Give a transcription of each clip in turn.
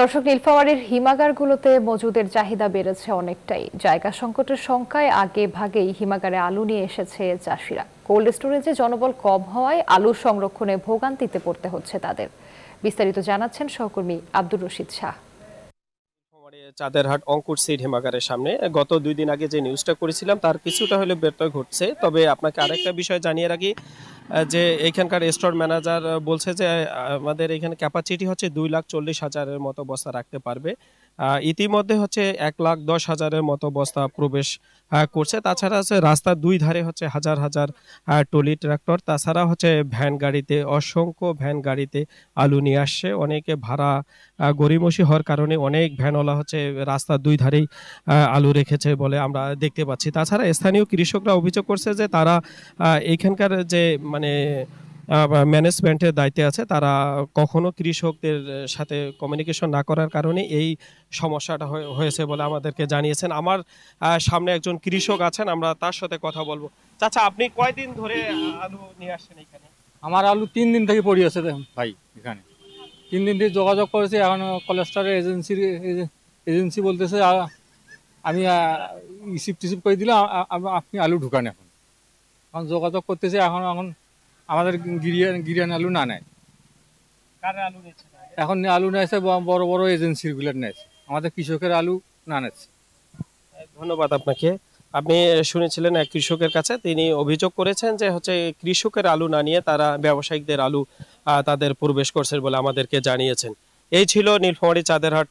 দর্শক, নীলফামারীর হিমাগারগুলোতে মজুদের চাহিদা বেড়েছে অনেকটাই। জায়গা সংকটের শঙ্কায় আগে ভাগেই হিমাগারে আলু নিয়ে এসেছে চাষিরা। কোল্ড স্টোরেজে জনবল কম হওয়ায় আলু সংরক্ষণে ভোগান্তিতে পড়তে হচ্ছে তাদের। বিস্তারিত জানাচ্ছেন সহকর্মী আব্দুর রশিদ শাহ। চাঁদেরহাট অঙ্কুর সিড হিমাগারের সামনে গত 2 দিন আগে যে নিউজটা করেছিলাম তার কিছুটা হলে ব্যত্যয় ঘটছে। তবে আপনাকে আরেকটা বিষয় জানিয়ে রাখি যে এইখানকার স্টোর ম্যানেজার বলছে যে আমাদের এখানে ক্যাপাসিটি হচ্ছে 2,40,000-এর মতো বস্তা রাখতে পারবে। ইতিমধ্যে হচ্ছে 1,10,000-এর মতো বস্তা প্রবেশ করছে। তাছাড়া আছে রাস্তার দুই ধারে হচ্ছে হাজার হাজার ট্রলি ট্রাক্টর, তাছাড়া হচ্ছে ভ্যান গাড়িতে অসংখ্য ভ্যান গাড়িতে আলু নিয়ে আসছে। অনেকে ভাড়া গড়িমসি হওয়ার কারণে অনেক ভ্যানওয়ালা হচ্ছে রাস্তার দুই ধারেই আলু রেখেছে বলে আমরা দেখতে পাচ্ছি। তাছাড়া স্থানীয় কৃষকরা অভিযোগ করছে যে তারা এইখানকার যে মানে ম্যানেজমেন্টের দায়িত্বে আছে, তারা কখনো কৃষকদের সাথে কমিউনিকেশন না করার কারণে এই সমস্যাটা হয়েছে বলে আমাদেরকে জানিয়েছেন। আমার সামনে একজন কৃষক আছেন, আমরা তার সাথে কথা বলবো। চাচা, আপনি কয়দিন ধরে আলু নিয়ে আসছেন এখানে? আমার আলু 3 দিন থেকে পড়ে আছে ভাই। এখানে 3 দিন থেকে যোগাযোগ করেছি, এখন কলেস্টারের এজেন্সি বলতেছে আমি রিসিপ্ট টিসিপ্ট করে দিলে আপনি আলু ঢুকান। এখন যোগাযোগ করতেছে, এখন আমাদের গিরিয়ান আলু না নেয়। এখন আলু নেছে বড় বড় এজেন্সিগুলোর নেছে, আমাদের কৃষকের আলু না নেছে। ধন্যবাদ আপনাকে। আপনি শুনেছিলেন এক কৃষকের কাছে, তিনি অভিযোগ করেছেন যে হচ্ছে কৃষকের আলু না নিয়ে তারা ব্যবসায়িকদের আলু তাদের প্রবেশ করছে বলে আমাদেরকে জানিয়েছেন। এই ছিল নীলফামারী চাঁদেরহাট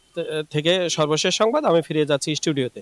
থেকে সর্বশেষ সংবাদ। আমি ফিরে যাচ্ছি স্টুডিওতে।